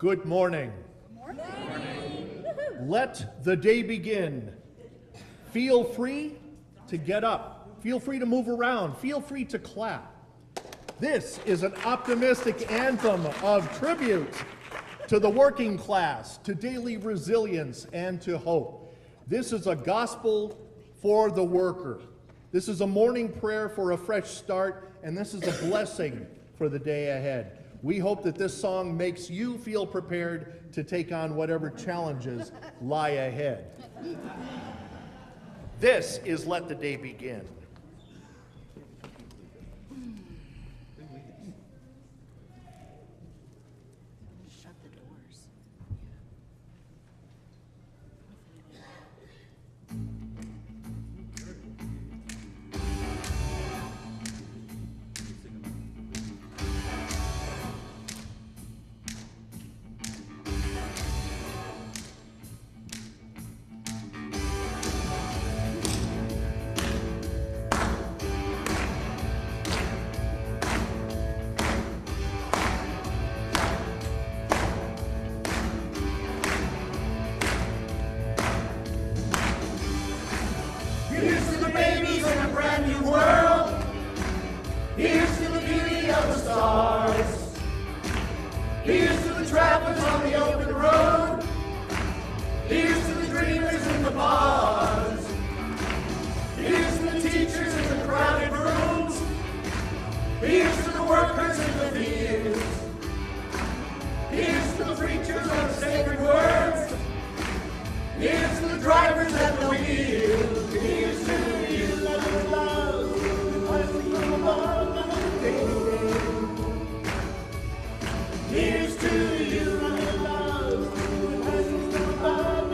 Good morning. Good morning. Let the day begin. Feel free to get up. Feel free to move around. Feel free to clap. This is an optimistic anthem of tribute to the working class, to daily resilience, and to hope. This is a gospel for the worker. This is a morning prayer for a fresh start, and this is a blessing for the day ahead. We hope that this song makes you feel prepared to take on whatever challenges lie ahead. This is Let the Day Begin. Shut the doors. Here's to the babies in a brand new world. Here's to the beauty of the stars. Here's to the travelers on the open road. Here's to the dreamers in the bars. Here's to the teachers in the crowded rooms. Here's to the workers in the fields. Here's to the preachers of the sacred words. Here's to the drivers at the wheel. Here's to you, love, blessing from above, here's to you, love, blessing from above,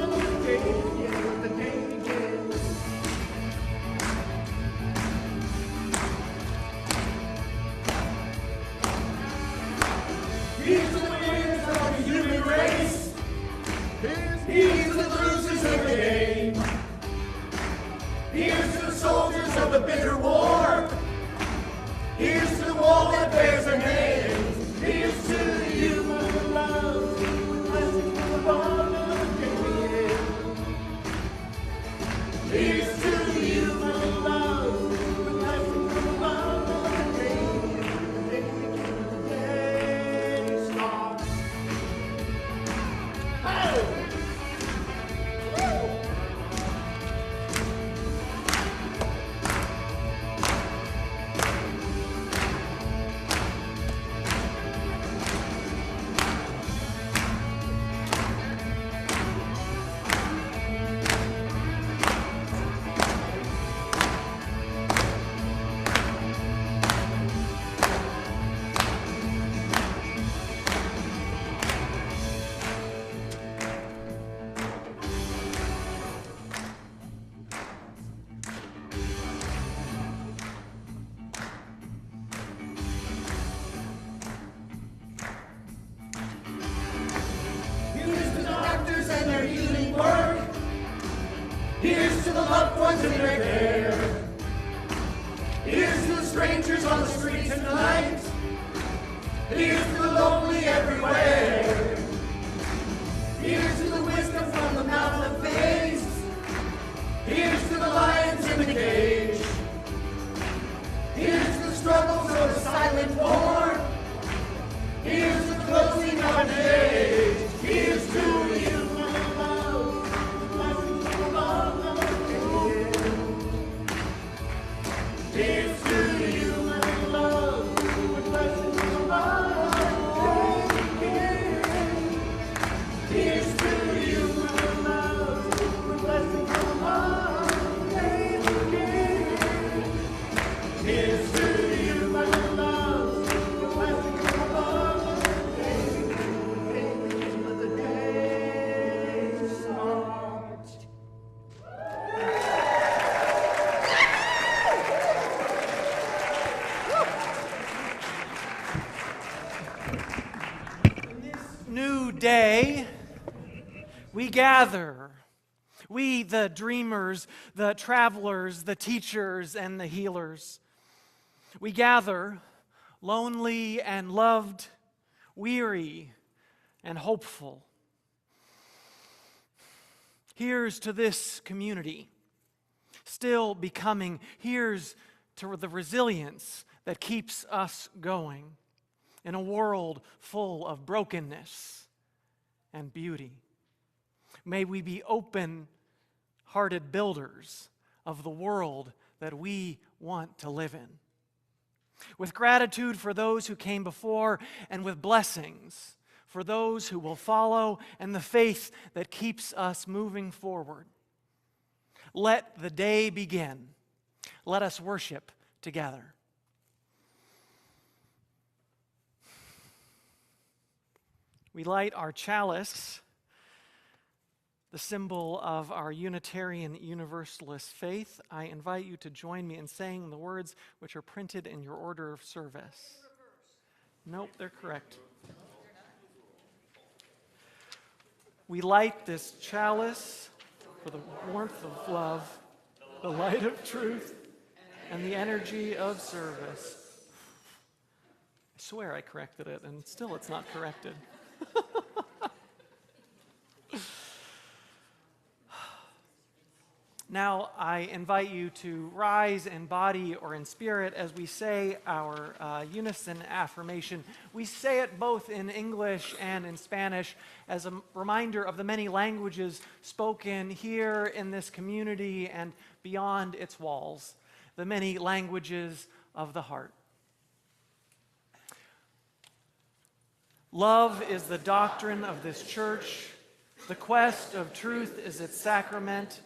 the day begins. Here's to the winners of the human race. Here's to the losers of the game. Here's to the soldiers of the bitter war. Here's to the wall that bears our names. Here's to you, my love, blessings from above and here's to you, my love, blessings from above and the day starts. Oh! Here's to the doctors and their healing work. Here's to the loved ones in their care. Here's to the strangers on the street tonight. Here's to the lonely everywhere. Here's to the wisdom from the mouth of babes. Here's to the lions in the cage. Here's to the struggles of the silent war. Here's to the closing of an age. Here's to you, my love, blessings from above and here's to you, my love, blessings from above and here's to you, my love, blessings from above and here's to you, my love, blessings from above and let the day start. New day, we gather. We, the dreamers, the travelers, the teachers, and the healers. We gather, lonely and loved, weary, and hopeful. Here's to this community, still becoming. Here's to the resilience that keeps us going in a world full of brokenness and beauty. May we be open-hearted builders of the world that we want to live in, with gratitude for those who came before and with blessings for those who will follow, and the faith that keeps us moving forward. Let the day begin. Let us worship together. We light our chalice, the symbol of our Unitarian Universalist faith. I invite you to join me in saying the words which are printed in your order of service. Nope, they're correct. We light this chalice for the warmth of love, the light of truth, and the energy of service. I swear I corrected it, and still it's not corrected. Now I invite you to rise in body or in spirit as we say our unison affirmation. We say it both in English and in Spanish as a reminder of the many languages spoken here in this community and beyond its walls, the many languages of the heart. Love is the doctrine of this church. The quest of truth is its sacrament,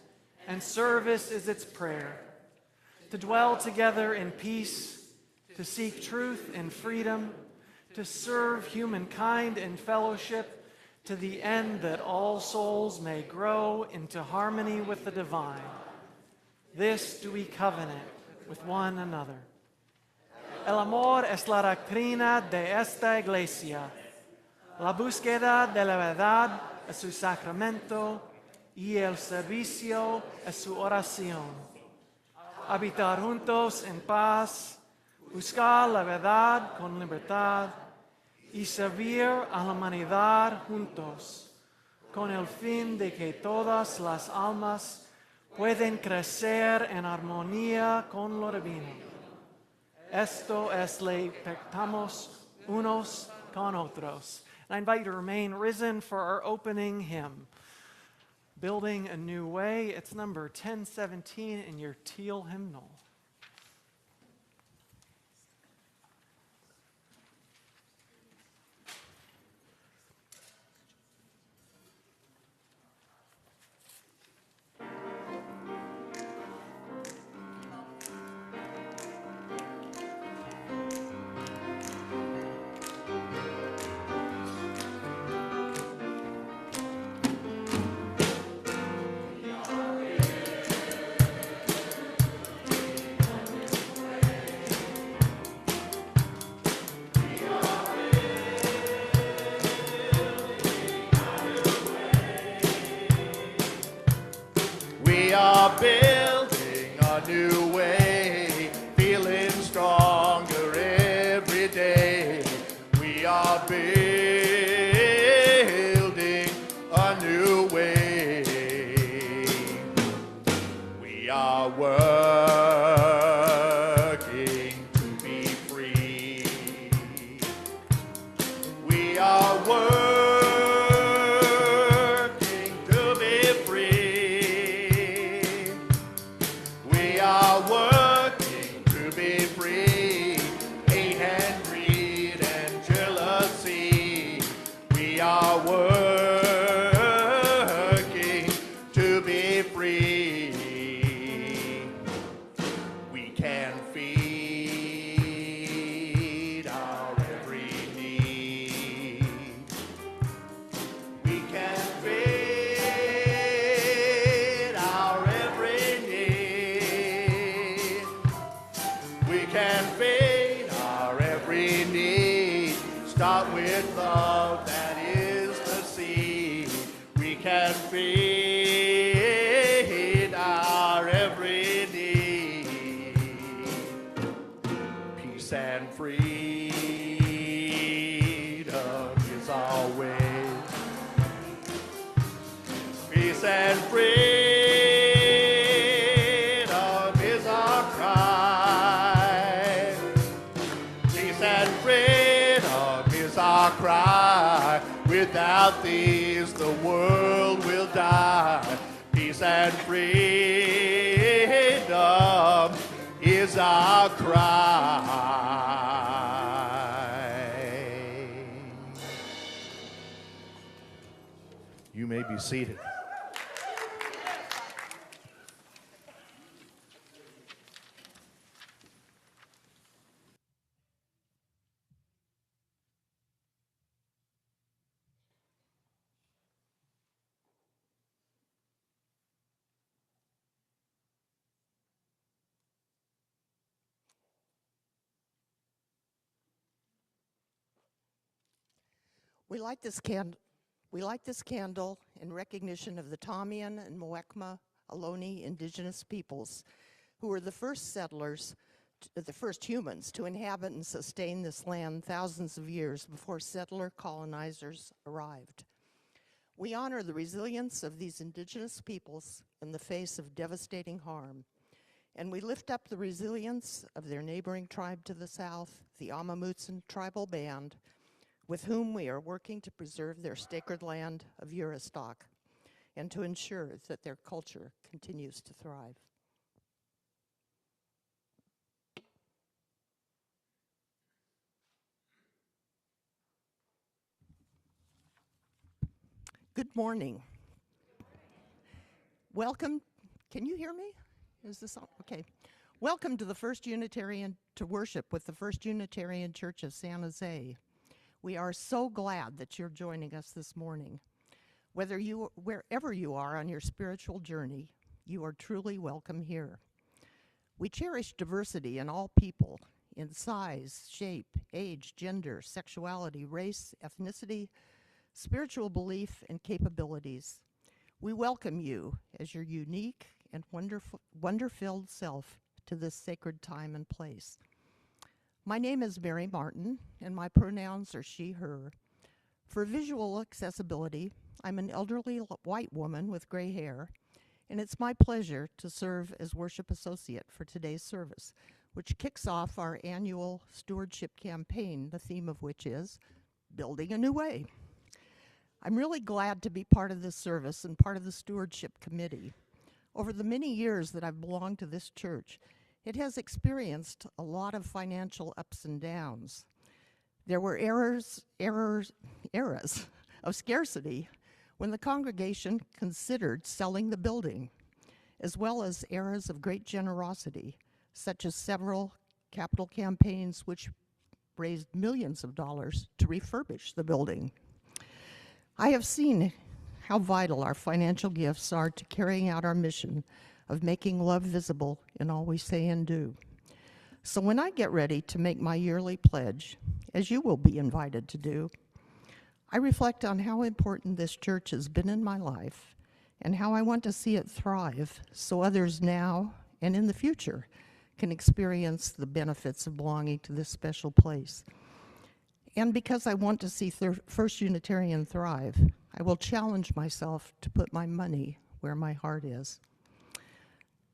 and service is its prayer. To dwell together in peace, to seek truth in freedom, to serve humankind in fellowship, to the end that all souls may grow into harmony with the divine. This do we covenant with one another. El amor es la doctrina de esta iglesia. La búsqueda de la verdad es su sacramento, y el servicio es su oración. Habitar juntos en paz, buscar la verdad con libertad y servir a la humanidad juntos, con el fin de que todas las almas puedan crecer en armonía con lo divino. Esto es le pactamos unos con otros. And I invite you to remain risen for our opening hymn. Building a New Way. It's number 1017 in your teal hymnal. Building a new way, feeling stronger every day. We are building a new way. We are working to be free. We are working to be free. We are working to be free. Hate and greed and jealousy. We are working to be free. We can feed our every need. We can feed our every need. We can feed our every need. Start with love, that is the seed. We can feed our every need. Peace and freedom is our way. and freedom is our cry. Peace and freedom is our cry. Without these, the world will die. Peace and freedom is our cry. You may be seated. We light this candle in recognition of the Tamian and Muwekma Ohlone indigenous peoples, who were the first settlers, the first humans to inhabit and sustain this land thousands of years before settler colonizers arrived. We honor the resilience of these indigenous peoples in the face of devastating harm, and we lift up the resilience of their neighboring tribe to the south, the Amamutsan tribal band, with whom we are working to preserve their sacred land of Uristock and to ensure that their culture continues to thrive. Good morning. Welcome. Can you hear me? Is this on? Okay. Welcome to worship with the First Unitarian Church of San Jose. We are so glad that you're joining us this morning. Wherever you are on your spiritual journey, you are truly welcome here. We cherish diversity in all people, in size, shape, age, gender, sexuality, race, ethnicity, spiritual belief, and capabilities. We welcome you as your unique and wonder-filled self to this sacred time and place. My name is Mary Martin, and my pronouns are she, her. For visual accessibility, I'm an elderly white woman with gray hair, and it's my pleasure to serve as worship associate for today's service, which kicks off our annual stewardship campaign, the theme of which is Building a New Way. I'm really glad to be part of this service and part of the stewardship committee. Over the many years that I've belonged to this church, it has experienced a lot of financial ups and downs. There were eras of scarcity when the congregation considered selling the building, as well as eras of great generosity, such as several capital campaigns which raised millions of dollars to refurbish the building. I have seen how vital our financial gifts are to carrying out our mission of making love visible in all we say and do. So when I get ready to make my yearly pledge, as you will be invited to do, I reflect on how important this church has been in my life and how I want to see it thrive so others now and in the future can experience the benefits of belonging to this special place. And because I want to see First Unitarian thrive, I will challenge myself to put my money where my heart is.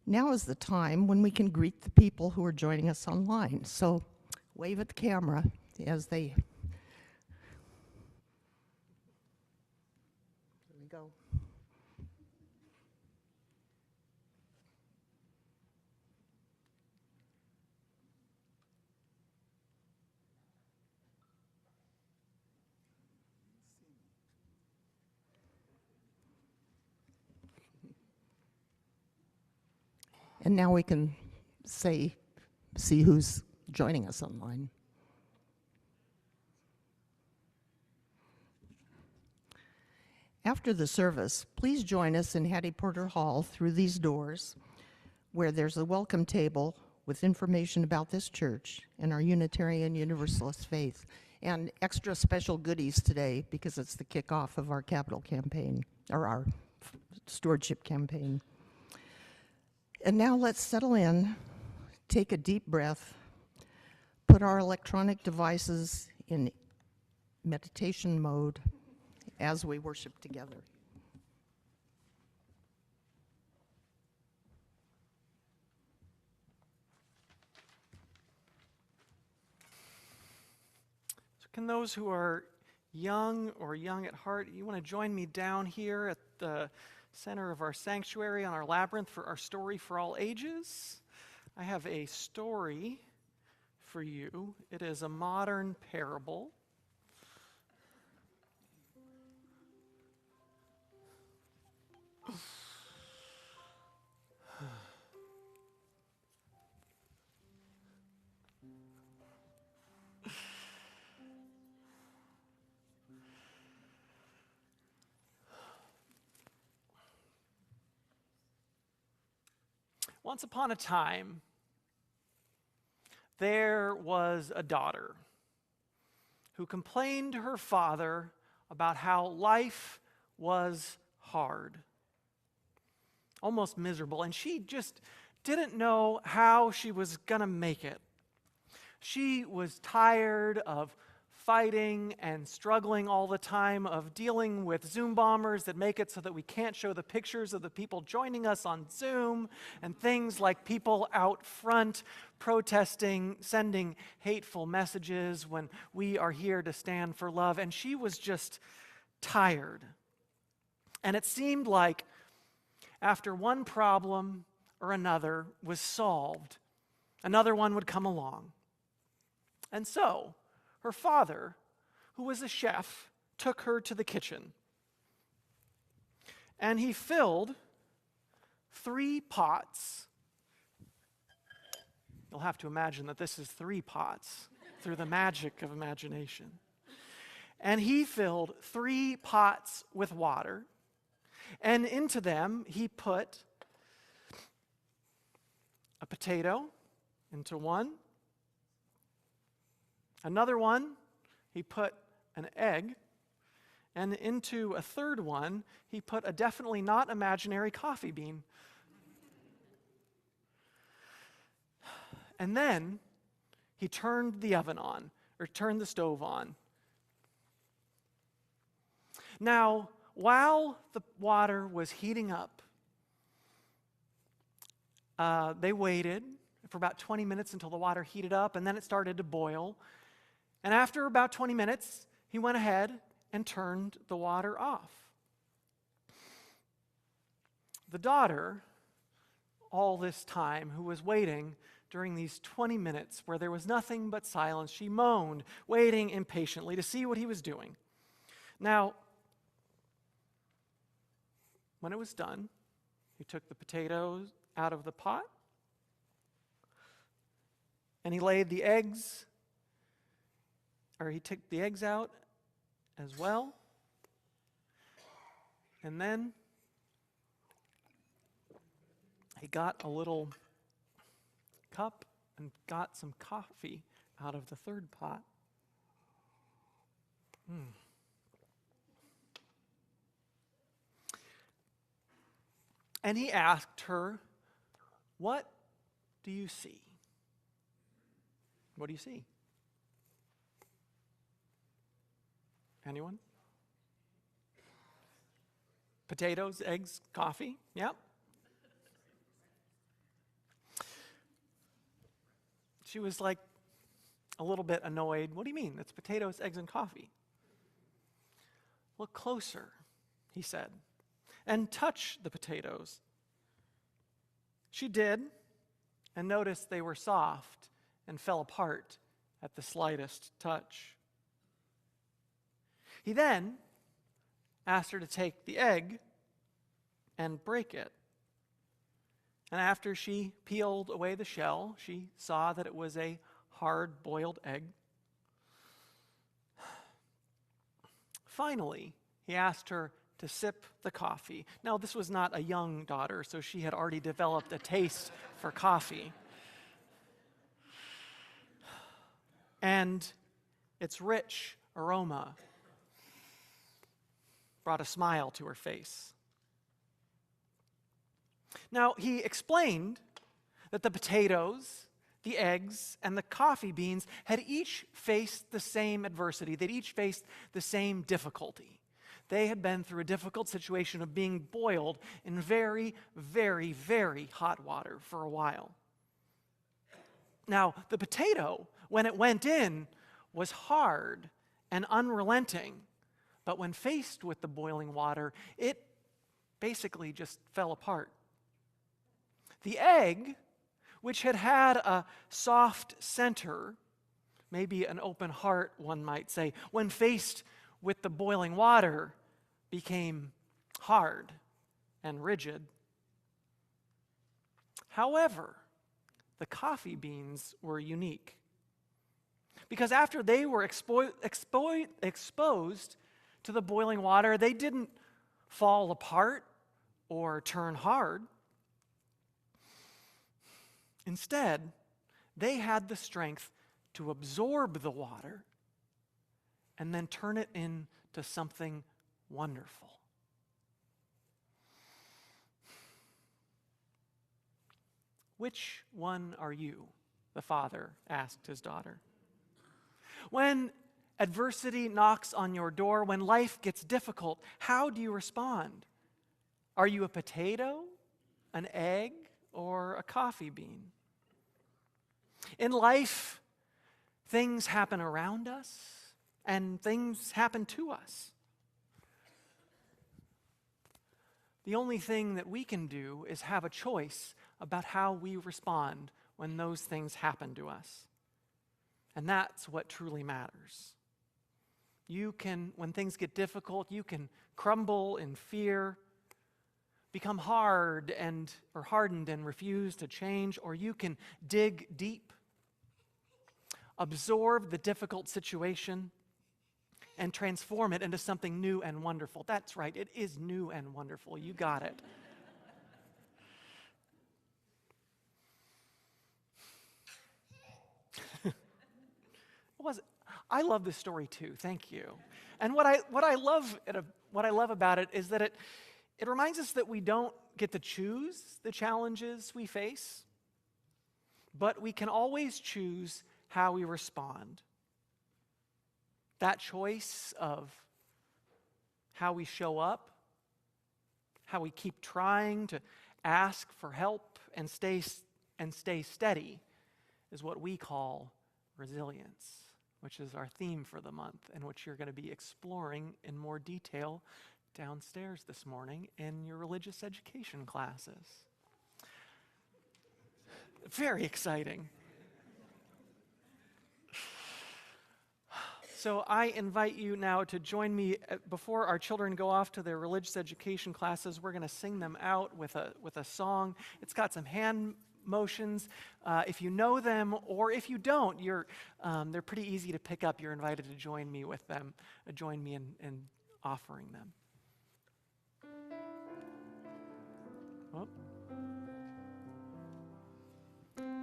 Now is the time when we can greet the people who are joining us online. So wave at the camera as they... There we go. And now we can see who's joining us online. After the service, please join us in Hattie Porter Hall through these doors, where there's a welcome table with information about this church and our Unitarian Universalist faith, and extra special goodies today because it's the kickoff of our capital campaign, or our stewardship campaign. And now let's settle in, take a deep breath, put our electronic devices in meditation mode as we worship together. Can those who are young or young at heart, you want to join me down here at the center of our sanctuary on our labyrinth for our story for all ages? I have a story for you. It is a modern parable. Once upon a time, there was a daughter who complained to her father about how life was hard, almost miserable, and she just didn't know how she was going to make it. She was tired of fighting and struggling all the time, of dealing with Zoom bombers that make it so that we can't show the pictures of the people joining us on Zoom, and things like people out front protesting, sending hateful messages when we are here to stand for love. And she was just tired. And it seemed like after one problem or another was solved, another one would come along. And so, her father, who was a chef, took her to the kitchen. And he filled 3 pots. You'll have to imagine that this is 3 pots through the magic of imagination. And he filled 3 pots with water. And into them he put a potato into one. Another one, he put an egg, and into a third one, he put a definitely not imaginary coffee bean. And then he turned the oven on, or turned the stove on. Now, while the water was heating up, they waited for about 20 minutes until the water heated up, and then it started to boil. And after about 20 minutes, he went ahead and turned the water off. The daughter, all this time, who was waiting during these 20 minutes where there was nothing but silence, she moaned, waiting impatiently to see what he was doing. Now, when it was done, he took the potatoes out of the pot, and he laid the eggs, or he took the eggs out as well. And then he got a little cup and got some coffee out of the third pot. And he asked her, "What do you see? What do you see?" Anyone? Potatoes, eggs, coffee? Yep. She was like a little bit annoyed. "What do you mean? It's potatoes, eggs, and coffee." "Look closer," he said, "and touch the potatoes." She did, and noticed they were soft and fell apart at the slightest touch. He then asked her to take the egg and break it. And after she peeled away the shell, she saw that it was a hard-boiled egg. Finally, he asked her to sip the coffee. Now, this was not a young daughter, so she had already developed a taste for coffee. And its rich aroma brought a smile to her face. Now, he explained that the potatoes, the eggs, and the coffee beans had each faced the same adversity. They'd each faced the same difficulty. They had been through a difficult situation of being boiled in very, very, very hot water for a while. Now, the potato, when it went in, was hard and unrelenting, but when faced with the boiling water, it basically just fell apart. The egg, which had had a soft center, maybe an open heart, one might say, when faced with the boiling water, became hard and rigid. However, the coffee beans were unique, because after they were exposed to the boiling water, they didn't fall apart or turn hard. Instead, they had the strength to absorb the water and then turn it into something wonderful. Which one are you? The father asked his daughter. When adversity knocks on your door, when life gets difficult, how do you respond? Are you a potato, an egg, or a coffee bean? In life, things happen around us and things happen to us. The only thing that we can do is have a choice about how we respond when those things happen to us. And that's what truly matters. You can, when things get difficult, you can crumble in fear, become hardened and refuse to change, or you can dig deep, absorb the difficult situation, and transform it into something new and wonderful. That's right, it is new and wonderful. You got it. I love this story too. Thank you. And what I love about it is that it reminds us that we don't get to choose the challenges we face, but we can always choose how we respond. That choice of how we show up, how we keep trying to ask for help and stay steady, is what we call resilience, which is our theme for the month and which you're going to be exploring in more detail downstairs this morning in your religious education classes. Very exciting. So I invite you now to join me before our children go off to their religious education classes. We're going to sing them out with a song. It's got some hand motions. If you know them, or if you don't, they're pretty easy to pick up. You're invited to join me with them, join me in offering them. Oh.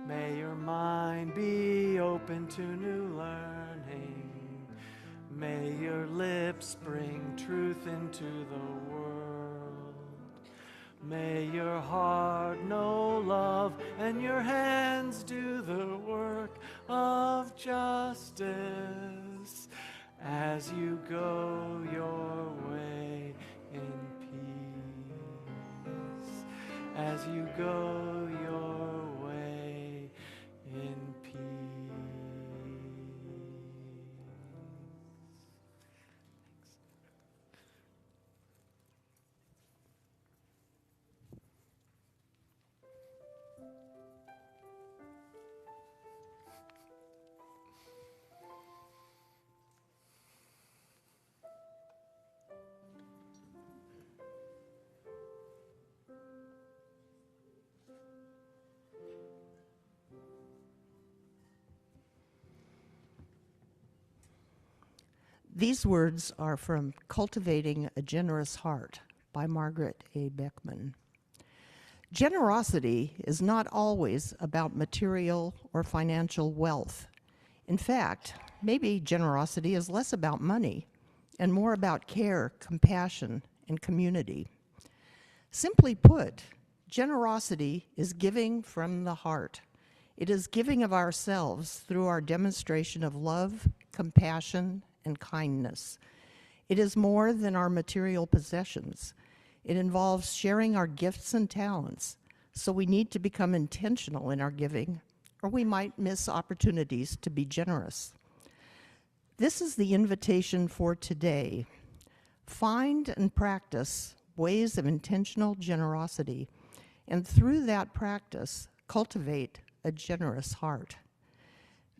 May your mind be open to new learning. May your lips bring truth into the world. May your heart know love and your hands do the work of justice as you go your way in peace. As you go your way in peace. These words are from Cultivating a Generous Heart by Margaret A. Beckman. Generosity is not always about material or financial wealth. In fact, maybe generosity is less about money and more about care, compassion, and community. Simply put, generosity is giving from the heart. It is giving of ourselves through our demonstration of love, compassion, and kindness. It is more than our material possessions. It involves sharing our gifts and talents, so we need to become intentional in our giving, or we might miss opportunities to be generous. This is the invitation for today. Find and practice ways of intentional generosity, and through that practice, cultivate a generous heart.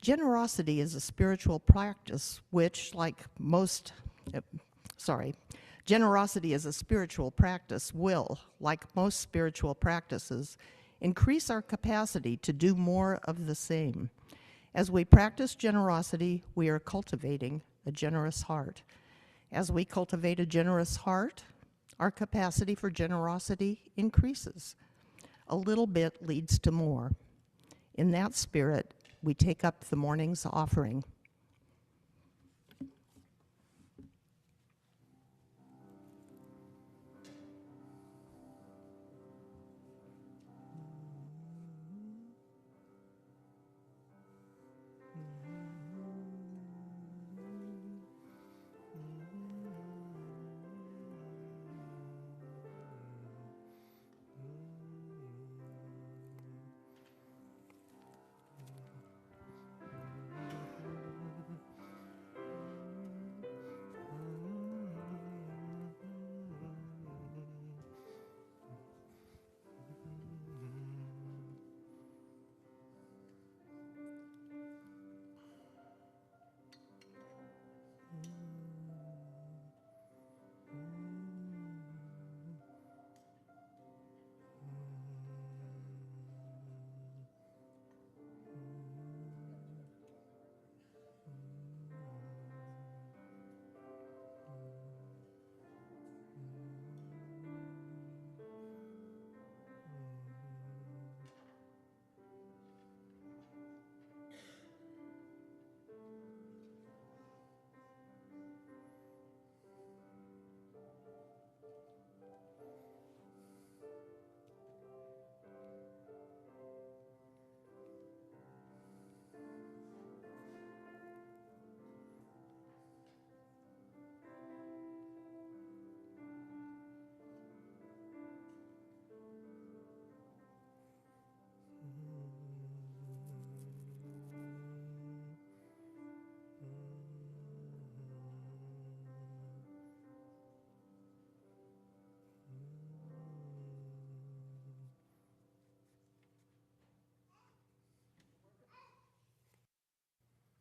Generosity is a spiritual practice which, generosity is a spiritual practice will, like most spiritual practices, increase our capacity to do more of the same. As we practice generosity, we are cultivating a generous heart. As we cultivate a generous heart, our capacity for generosity increases. A little bit leads to more. In that spirit, we take up the morning's offering.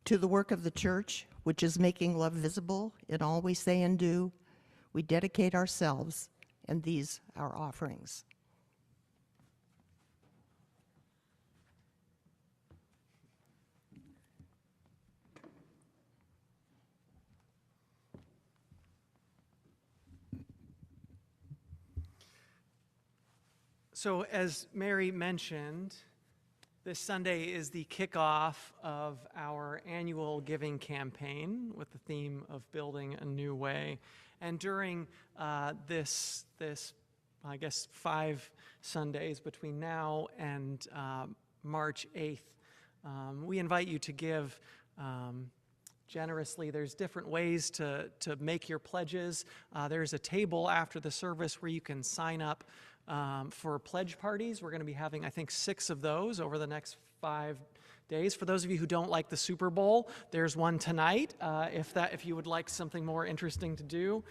To the work of the church, which is making love visible in all we say and do, we dedicate ourselves, and these our offerings. So as Mary mentioned, this Sunday is the kickoff of our annual giving campaign with the theme of building a new way. And during this, I guess, 5 Sundays between now and March 8th, we invite you to give generously. There's different ways to make your pledges. There's a table after the service where you can sign up for pledge parties. We're going to be having, I think, 6 of those over the next 5 days. For those of you who don't like the Super Bowl, there's one tonight, if you would like something more interesting to do.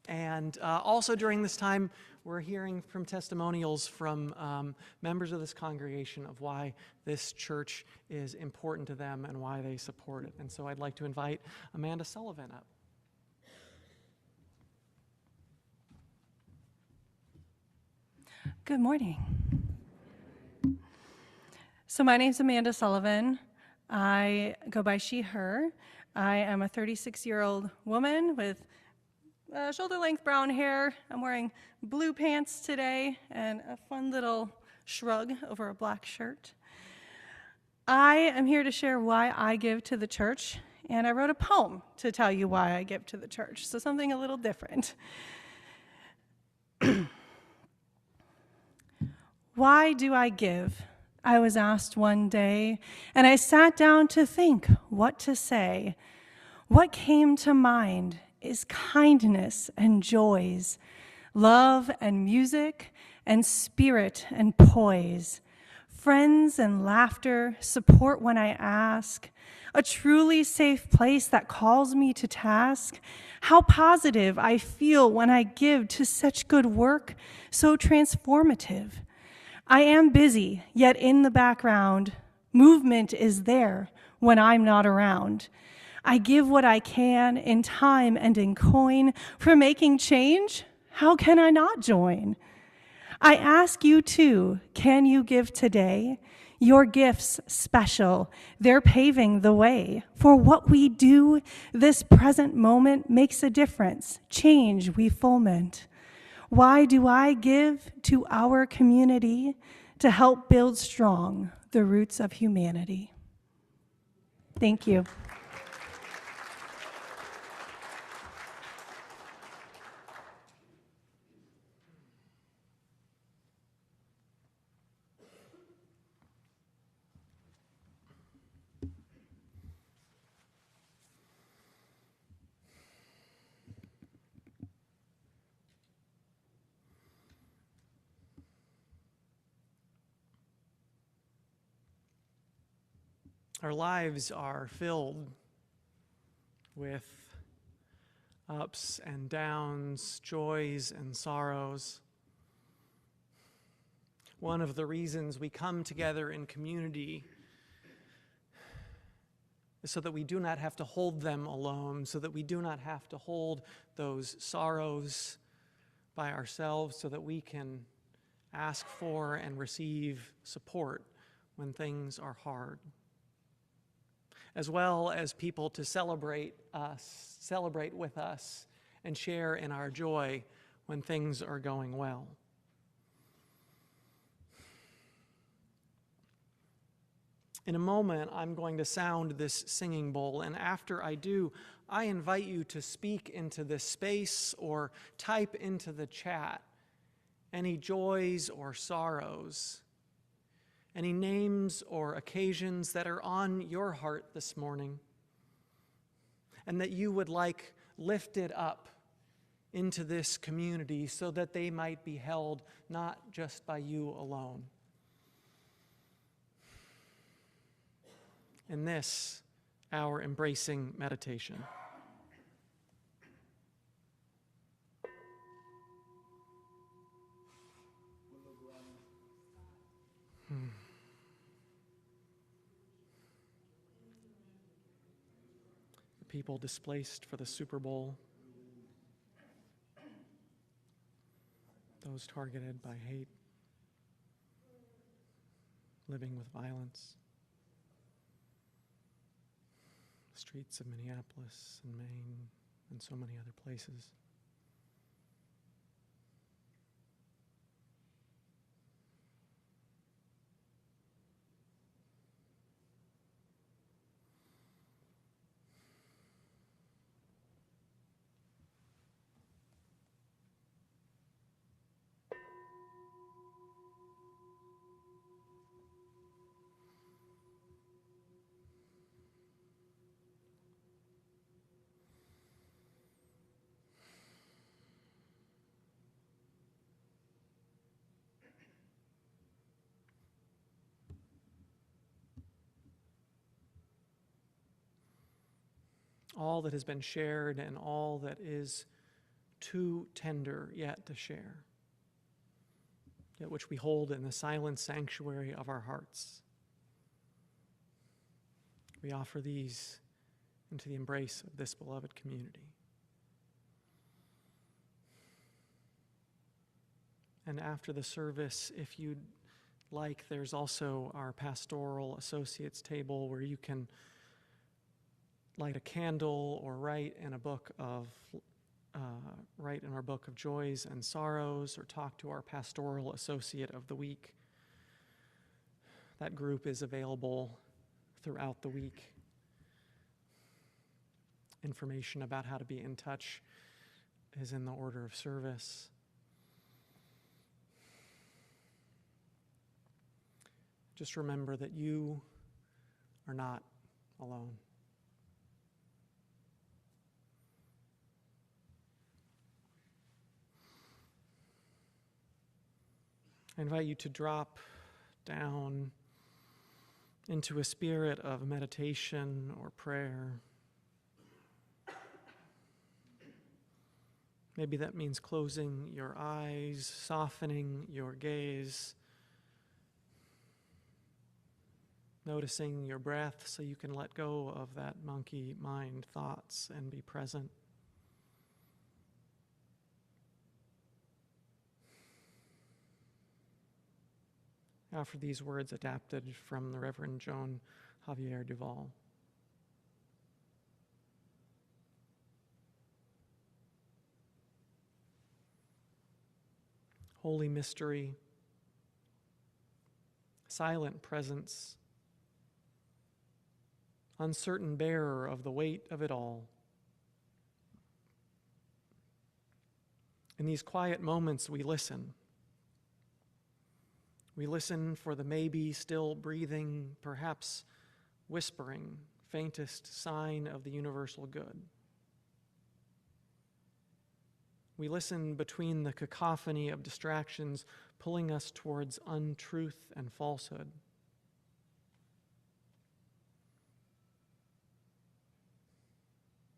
And also during this time, we're hearing from testimonials from members of this congregation of why this church is important to them and why they support it. And so I'd like to invite Amanda Sullivan up. Good morning. So my name's Amanda Sullivan. I go by she, her. I am a 36-year-old woman with shoulder-length brown hair. I'm wearing blue pants today and a fun little shrug over a black shirt. I am here to share why I give to the church, and I wrote a poem to tell you why I give to the church, so something a little different. Why do I give? I was asked one day, and I sat down to think what to say. What came to mind is kindness and joys, love and music, and spirit and poise, friends and laughter, support when I ask, a truly safe place that calls me to task. How positive I feel when I give to such good work, so transformative. I am busy, yet in the background, movement is there when I'm not around. I give what I can in time and in coin. For making change, how can I not join? I ask you too, can you give today? Your gifts special, they're paving the way. For what we do, this present moment makes a difference, change we foment. Why do I give to our community? To help build strong the roots of humanity. Thank you. Our lives are filled with ups and downs, joys and sorrows. One of the reasons we come together in community is so that we do not have to hold them alone, so that we do not have to hold those sorrows by ourselves, so that we can ask for and receive support when things are hard, as well as people to celebrate with us, and share in our joy when things are going well. In a moment, I'm going to sound this singing bowl, and after I do, I invite you to speak into this space or type into the chat any joys or sorrows, any names or occasions that are on your heart this morning, and that you would like lifted up into this community so that they might be held not just by you alone. In this, our embracing meditation. The people displaced for the Super Bowl, those targeted by hate, living with violence, the streets of Minneapolis and Maine and so many other places. All that has been shared and all that is too tender yet to share, yet which we hold in the silent sanctuary of our hearts. We offer these into the embrace of this beloved community. And after the service, if you'd like, there's also our pastoral associates table where you can light a candle or write in our book of joys and sorrows, or talk to our pastoral associate of the week. That group is available throughout the week. Information about how to be in touch is in the order of service. Just remember that you are not alone. I invite you to drop down into a spirit of meditation or prayer. Maybe that means closing your eyes, softening your gaze, noticing your breath so you can let go of that monkey mind thoughts and be present. After these words adapted from the Reverend Joan Javier Duval. Holy mystery, silent presence, uncertain bearer of the weight of it all. In these quiet moments, we listen. We listen for the maybe still breathing, perhaps whispering, faintest sign of the universal good. We listen between the cacophony of distractions pulling us towards untruth and falsehood.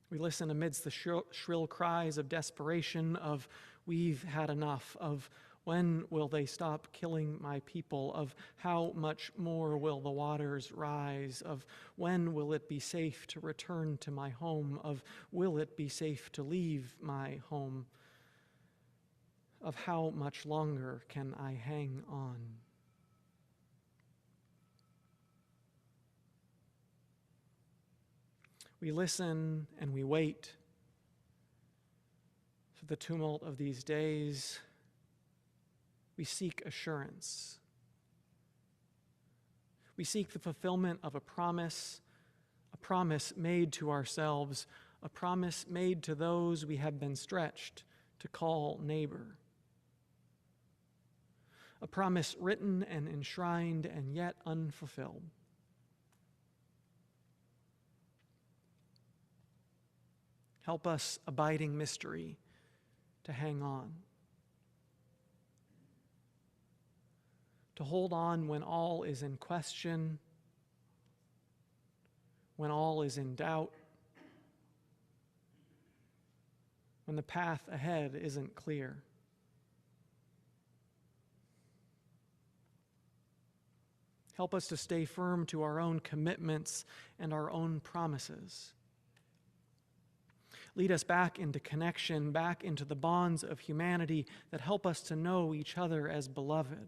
We listen amidst the shrill cries of desperation, of we've had enough, of when will they stop killing my people, of how much more will the waters rise, of when will it be safe to return to my home, of will it be safe to leave my home, of how much longer can I hang on? We listen and we wait for the tumult of these days. We seek assurance. We seek the fulfillment of a promise made to ourselves, a promise made to those we have been stretched to call neighbor. A promise written and enshrined and yet unfulfilled. Help us, abiding mystery, to hang on. To hold on when all is in question, when all is in doubt, when the path ahead isn't clear. Help us to stay firm to our own commitments and our own promises. Lead us back into connection, back into the bonds of humanity that help us to know each other as beloved.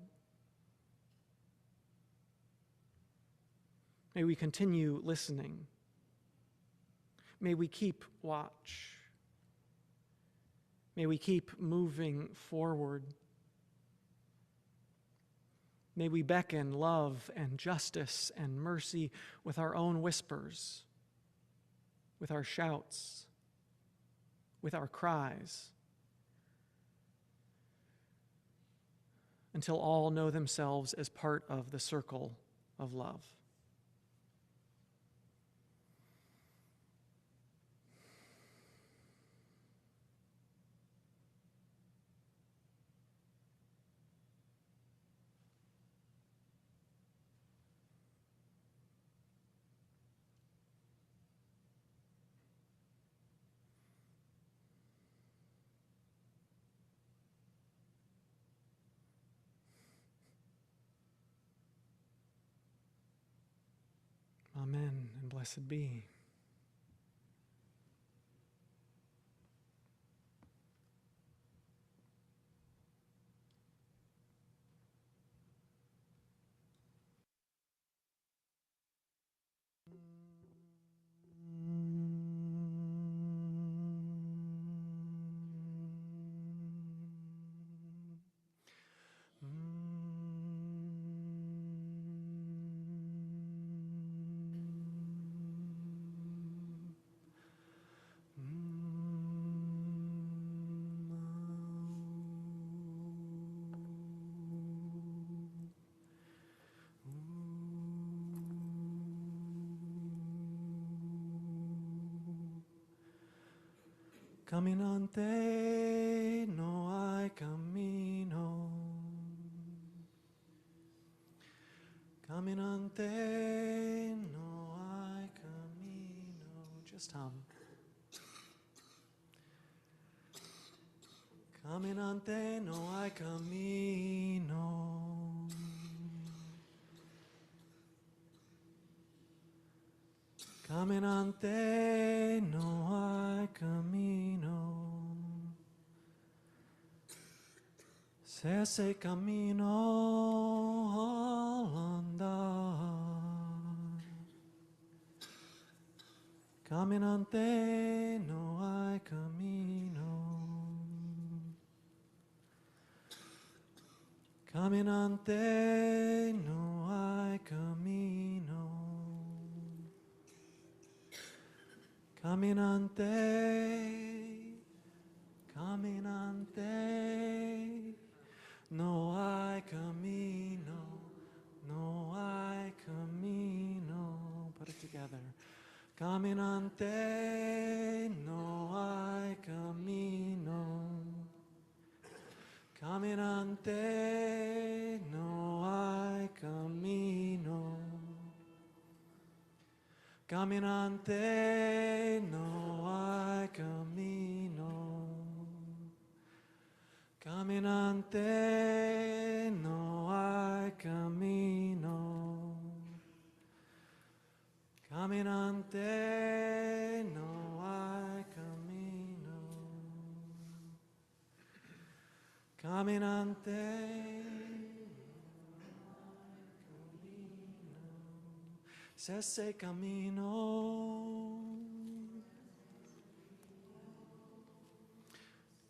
May we continue listening. May we keep watch. May we keep moving forward. May we beckon love and justice and mercy with our own whispers, with our shouts, with our cries, until all know themselves as part of the circle of love. Amen, and blessed be. Caminante no hay camino, Caminante no hay camino. Just hum. Caminante no hay camino. Caminante no hay camino. Se ese camino al andar. Caminante no hay camino. Caminante no hay camino. Caminante, caminante, no hay camino, no hay camino. Put it together. Caminante, no hay camino. Caminante, no hay camino. Caminante, no hay camino. Caminante, no hay camino. Caminante, no hay camino. Caminante. Es ese camino.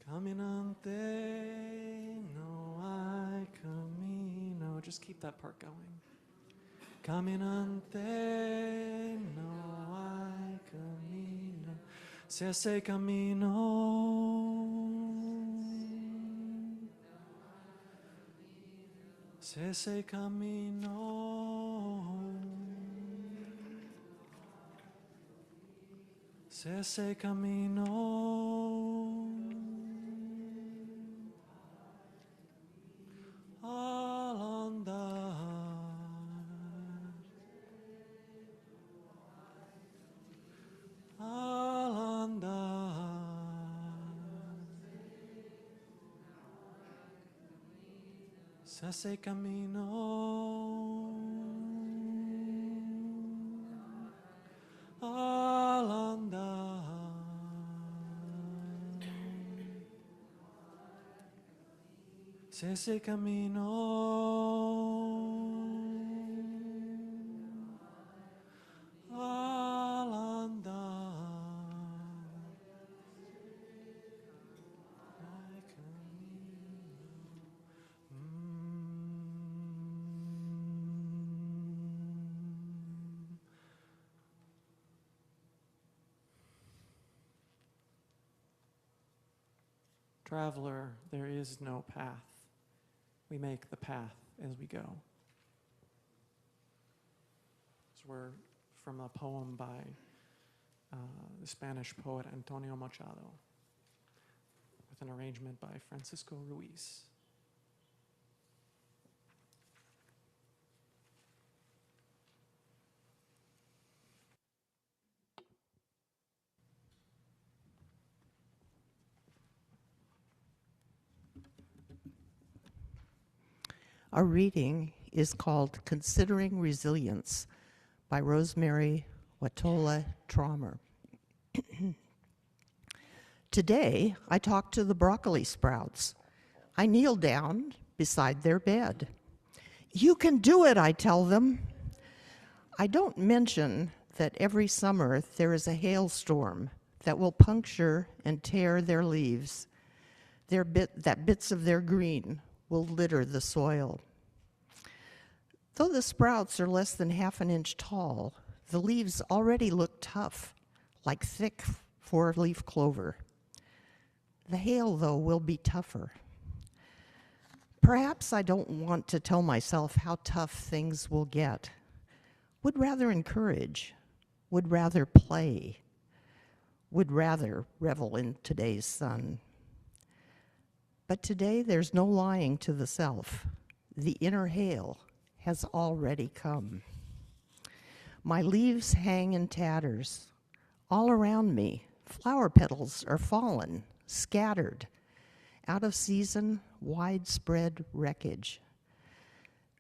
Caminante, no hay camino. Just keep that part going. Caminante, no hay camino. Es ese camino. Es ese camino. Es ese camino al andar, al andar. Es ese camino al andar. Es ese camino al andar. Hay camino. Traveler, there is no path. We make the path as we go. So we're from a poem by the Spanish poet Antonio Machado, with an arrangement by Francisco Ruiz. Our reading is called Considering Resilience by Rosemary Watola Traumer. Today, I talked to the broccoli sprouts. I kneel down beside their bed. You can do it, I tell them. I don't mention that every summer there is a hailstorm that will puncture and tear their leaves. That bits of their green will litter the soil. Though the sprouts are less than half an inch tall, the leaves already look tough, like thick four-leaf clover. The hail, though, will be tougher. Perhaps I don't want to tell myself how tough things will get. Would rather encourage, would rather play, would rather revel in today's sun. But today there's no lying to the self. The inner hail has already come. My leaves hang in tatters. All around me, flower petals are fallen, scattered. Out of season, widespread wreckage.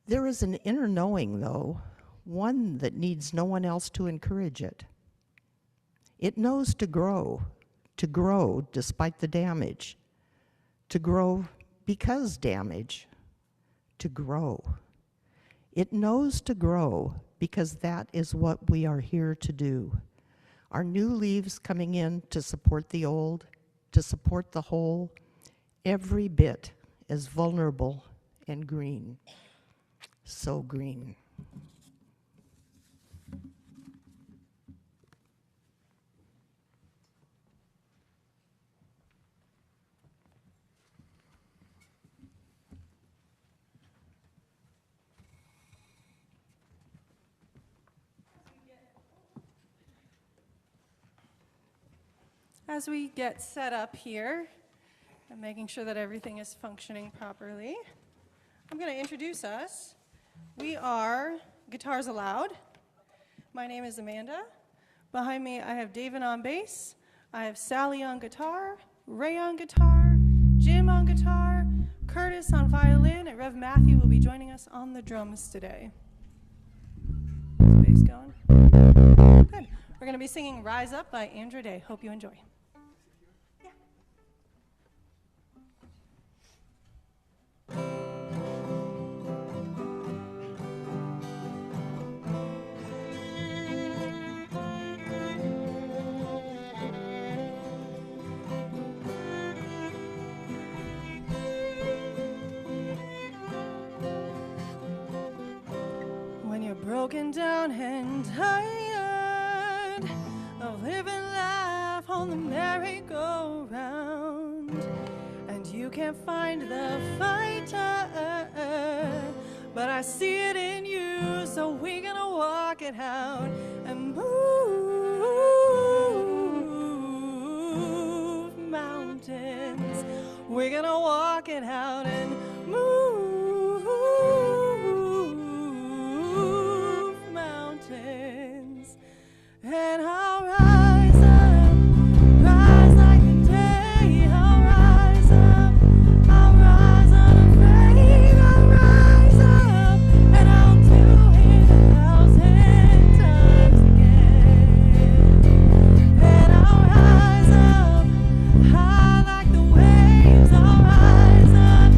There is an inner knowing, though, one that needs no one else to encourage it. It knows to grow despite the damage, to grow because damage, to grow. It knows to grow because that is what we are here to do. Our new leaves coming in to support the old, to support the whole, every bit as vulnerable and green. So green. As we get set up here and making sure that everything is functioning properly, I'm going to introduce us. We are Guitars Aloud. My name is Amanda. Behind me, I have David on bass. I have Sally on guitar, Ray on guitar, Jim on guitar, Curtis on violin, and Rev Matthew will be joining us on the drums today. Bass going? Good. We're going to be singing Rise Up by Andrew Day. Hope you enjoy. Broken down and tired of living life on the merry-go-round, and you can't find the fighter, but I see it in you, so we're gonna walk it out and move mountains. We're gonna walk it out and move mountains, and I'll rise up, rise like the day. I'll rise up, I'll rise unafraid. I'll rise up, and I'll do it 1,000 times again. And I'll rise up, high like the waves. I'll rise up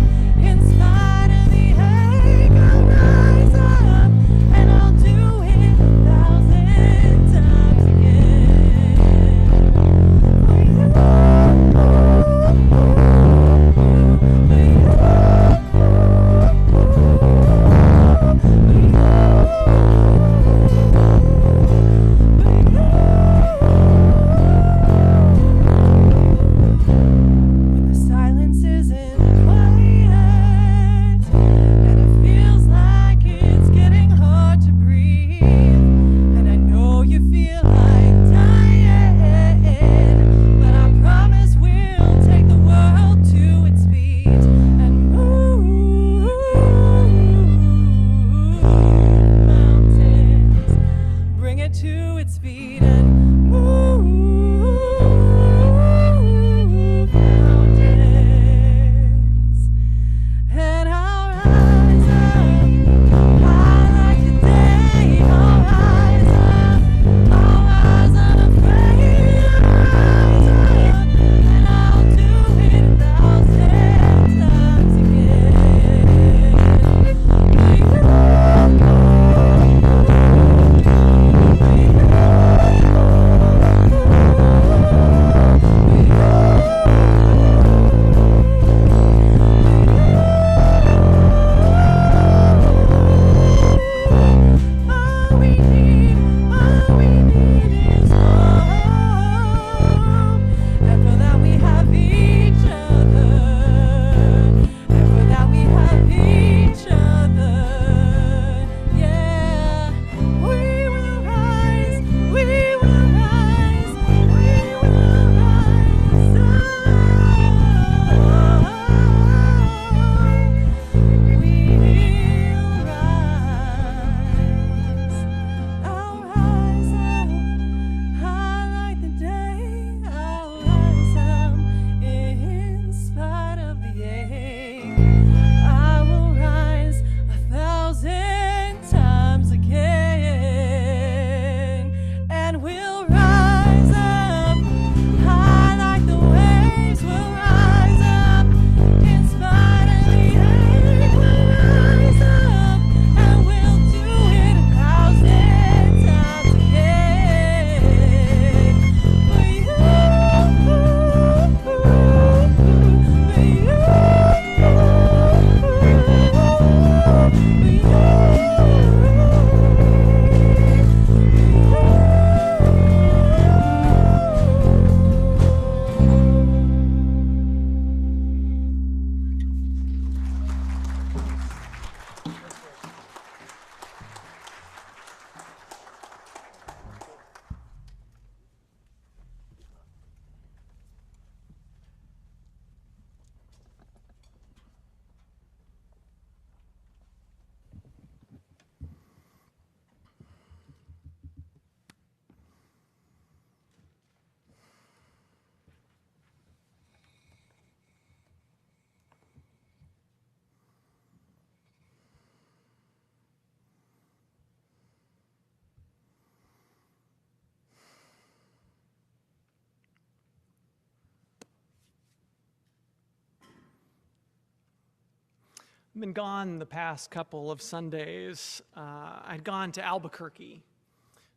I've been gone the past couple of Sundays. I'd gone to Albuquerque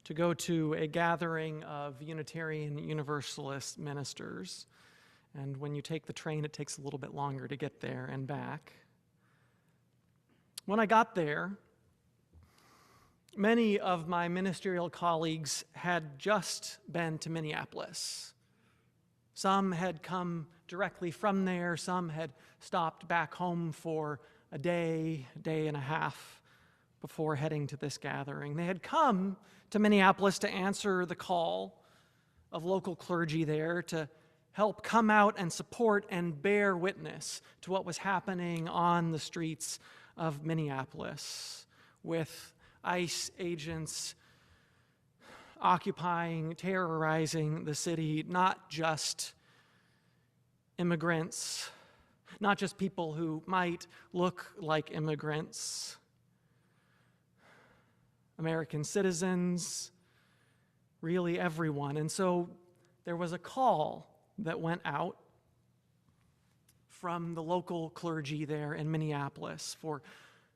to go to a gathering of Unitarian Universalist ministers. And when you take the train, it takes a little bit longer to get there and back. When I got there, many of my ministerial colleagues had just been to Minneapolis. Some had come directly from there, some had stopped back home for a day and a half before heading to this gathering. They had come to Minneapolis to answer the call of local clergy there to help come out and support and bear witness to what was happening on the streets of Minneapolis, with ICE agents occupying, terrorizing the city, not just immigrants, not just people who might look like immigrants, American citizens, really everyone. And so there was a call that went out from the local clergy there in Minneapolis for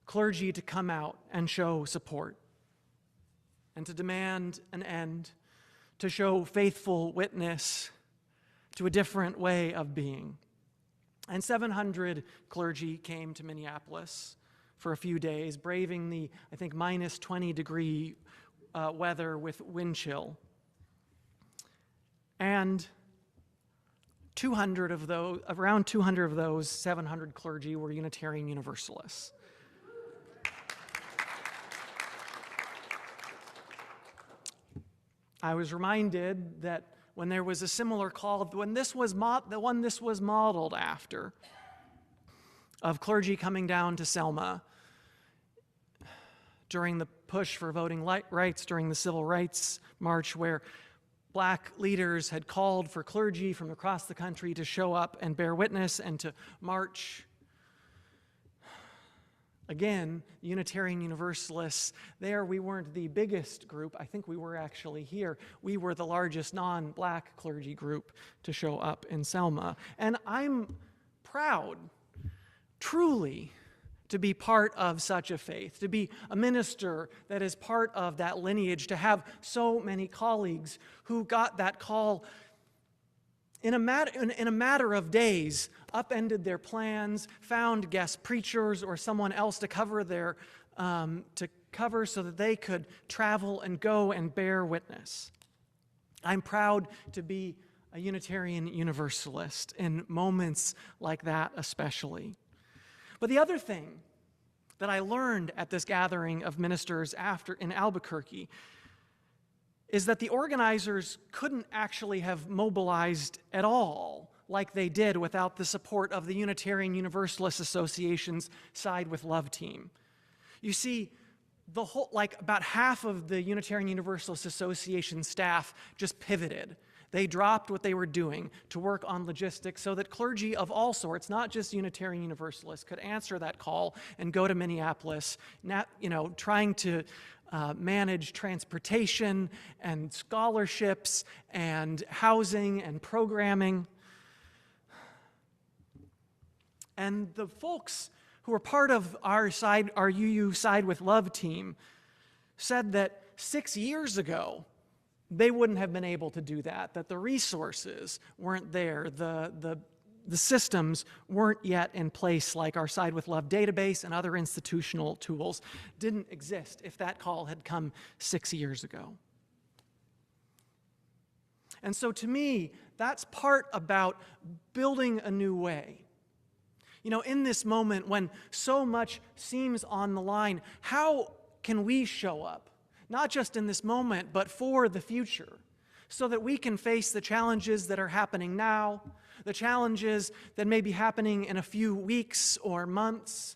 clergy to come out and show support and to demand an end, to show faithful witness to a different way of being. And 700 clergy came to Minneapolis for a few days, braving the, I think, minus 20 degree weather with wind chill. And around 200 of those 700 clergy were Unitarian Universalists. I was reminded that when there was a similar call, when this was the one this was modeled after, of clergy coming down to Selma during the push for voting rights during the Civil Rights March, where Black leaders had called for clergy from across the country to show up and bear witness and to march. Again, Unitarian Universalists, there we weren't the biggest group. I think we were actually here. We were the largest non-Black clergy group to show up in Selma. And I'm proud, truly, to be part of such a faith, to be a minister that is part of that lineage, to have so many colleagues who got that call in a matter of days, upended their plans, found guest preachers or someone else to cover so that they could travel and go and bear witness. I'm proud to be a Unitarian Universalist in moments like that especially. But the other thing that I learned at this gathering of ministers in Albuquerque is that the organizers couldn't actually have mobilized at all like they did without the support of the Unitarian Universalist Association's Side with Love team. You see, about half of the Unitarian Universalist Association staff just pivoted. They dropped what they were doing to work on logistics so that clergy of all sorts, not just Unitarian Universalists, could answer that call and go to Minneapolis, trying to manage transportation and scholarships and housing and programming. And the folks who were part of our UU Side with Love team said that 6 years ago, they wouldn't have been able to do that the resources weren't there, the systems weren't yet in place, like our Side with Love database and other institutional tools didn't exist if that call had come 6 years ago. And so to me, that's part about building a new way. In this moment when so much seems on the line, how can we show up? Not just in this moment, but for the future, so that we can face the challenges that are happening now, the challenges that may be happening in a few weeks or months,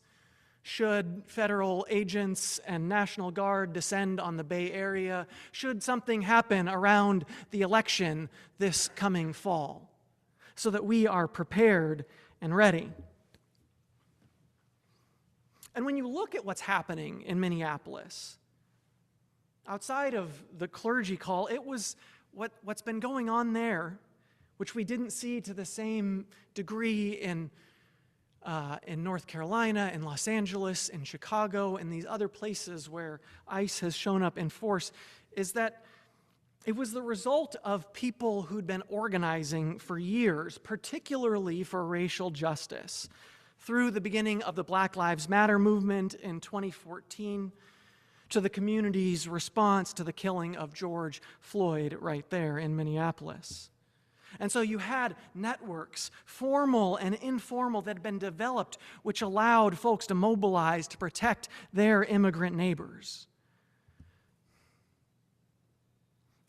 should federal agents and National Guard descend on the Bay Area, should something happen around the election this coming fall, so that we are prepared and ready. And when you look at what's happening in Minneapolis, outside of the clergy call, it was what's been going on there, which we didn't see to the same degree in in North Carolina, in Los Angeles, in Chicago, and these other places where ICE has shown up in force, is that it was the result of people who'd been organizing for years, particularly for racial justice, through the beginning of the Black Lives Matter movement in 2014 to the community's response to the killing of George Floyd right there in Minneapolis. And so you had networks, formal and informal, that had been developed, which allowed folks to mobilize to protect their immigrant neighbors.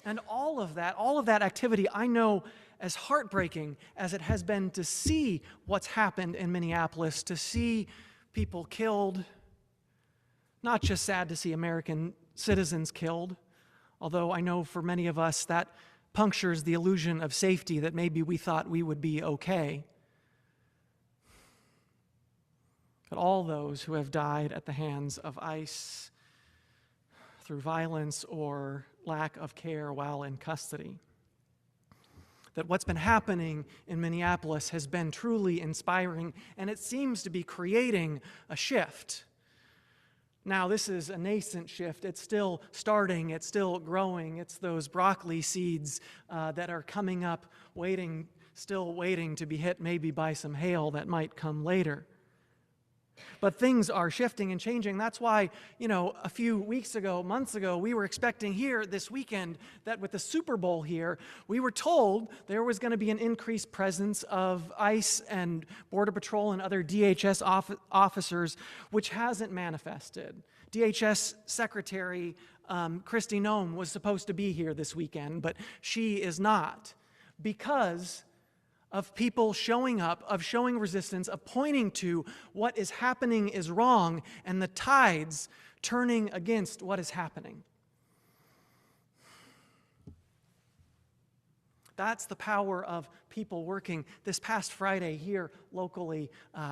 And all of that activity, I know, as heartbreaking as it has been to see what's happened in Minneapolis, to see people killed, not just sad to see American citizens killed, although I know for many of us that punctures the illusion of safety that maybe we thought we would be okay. But all those who have died at the hands of ICE through violence or lack of care while in custody. That what's been happening in Minneapolis has been truly inspiring, and it seems to be creating a shift. Now, this is a nascent shift. It's still starting. It's still growing. It's those broccoli seeds that are coming up, still waiting to be hit maybe by some hail that might come later. But things are shifting and changing. That's why, a few weeks ago, months ago, we were expecting here this weekend that with the Super Bowl here, we were told there was going to be an increased presence of ICE and Border Patrol and other DHS officers, which hasn't manifested. DHS Secretary Kristi Noem was supposed to be here this weekend, but she is not, because of people showing up, of showing resistance, of pointing to what is happening is wrong, and the tides turning against what is happening. That's the power of people working. This past Friday here locally,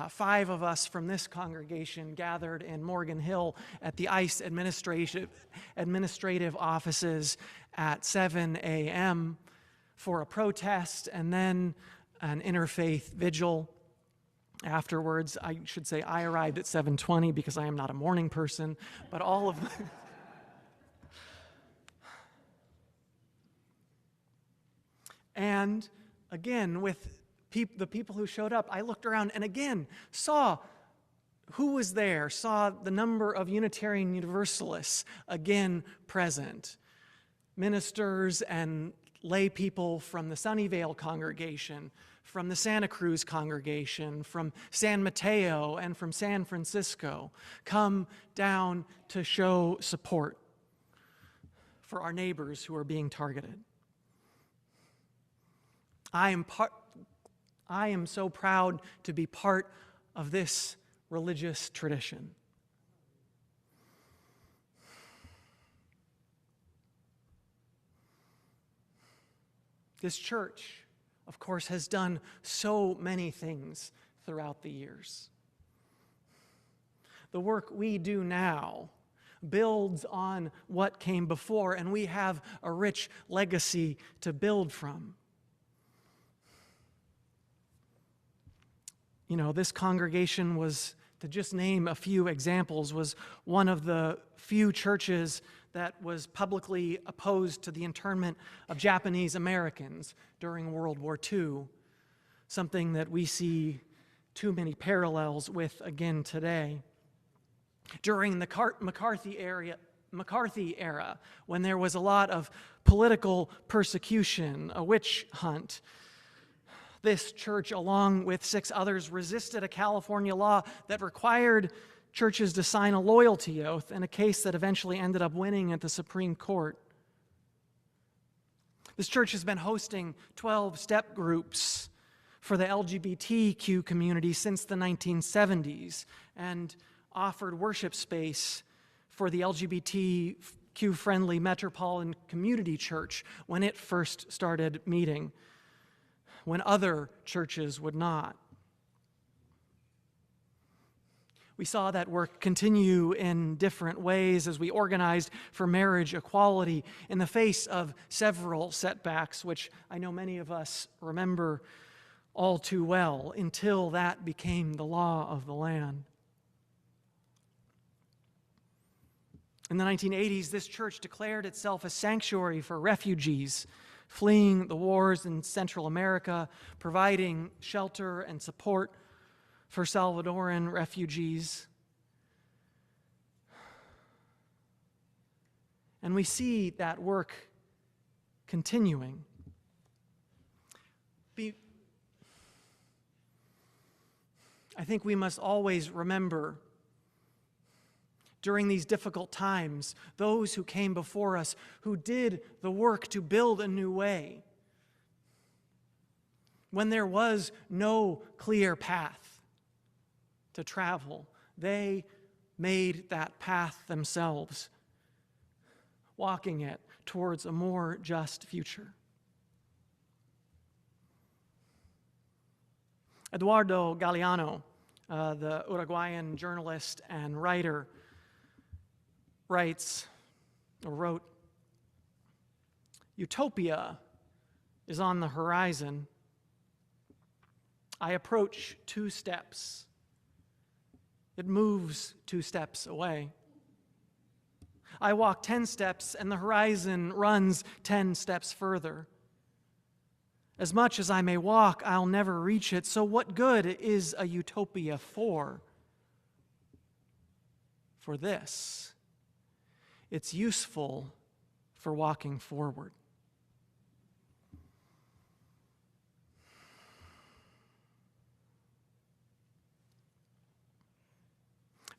5 of us from this congregation gathered in Morgan Hill at the ICE administrative offices at 7 a.m. for a protest, and then an interfaith vigil. Afterwards, I should say I arrived at 7:20 because I am not a morning person, but all of And again, with the people who showed up, I looked around and again saw who was there, saw the number of Unitarian Universalists again present. Ministers and lay people from the Sunnyvale congregation, from the Santa Cruz congregation, from San Mateo, and from San Francisco come down to show support for our neighbors who are being targeted. I am so proud to be part of this religious tradition. This church, of course, has done so many things throughout the years. The work we do now builds on what came before, and we have a rich legacy to build from. This congregation was, to just name a few examples, was one of the few churches that was publicly opposed to the internment of Japanese Americans during World War II, something that we see too many parallels with again today. During the McCarthy era, when there was a lot of political persecution, a witch hunt, this church, along with 6 others, resisted a California law that required churches to sign a loyalty oath in a case that eventually ended up winning at the Supreme Court. This church has been hosting 12-step groups for the LGBTQ community since the 1970s and offered worship space for the LGBTQ-friendly Metropolitan Community Church when it first started meeting, when other churches would not. We saw that work continue in different ways as we organized for marriage equality in the face of several setbacks, which I know many of us remember all too well until that became the law of the land. In the 1980s, this church declared itself a sanctuary for refugees fleeing the wars in Central America, providing shelter and support for Salvadoran refugees. And we see that work continuing. I think we must always remember during these difficult times those who came before us, who did the work to build a new way. When there was no clear path to travel, they made that path themselves, walking it towards a more just future. Eduardo Galeano, the Uruguayan journalist and writer, wrote, "Utopia is on the horizon. I approach 2 steps. It moves 2 steps away. I walk 10 steps and the horizon runs 10 steps further. As much as I may walk, I'll never reach it. So what good is a utopia for? For this. It's useful for walking forward."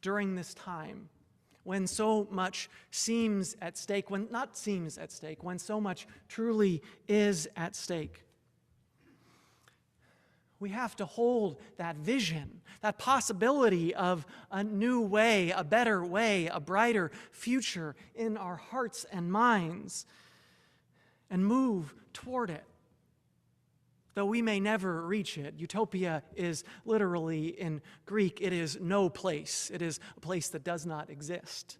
During this time, when so much seems at stake, when so much truly is at stake, we have to hold that vision, that possibility of a new way, a better way, a brighter future in our hearts and minds, and move toward it. Though we may never reach it. Utopia is literally, in Greek, it is no place. It is a place that does not exist.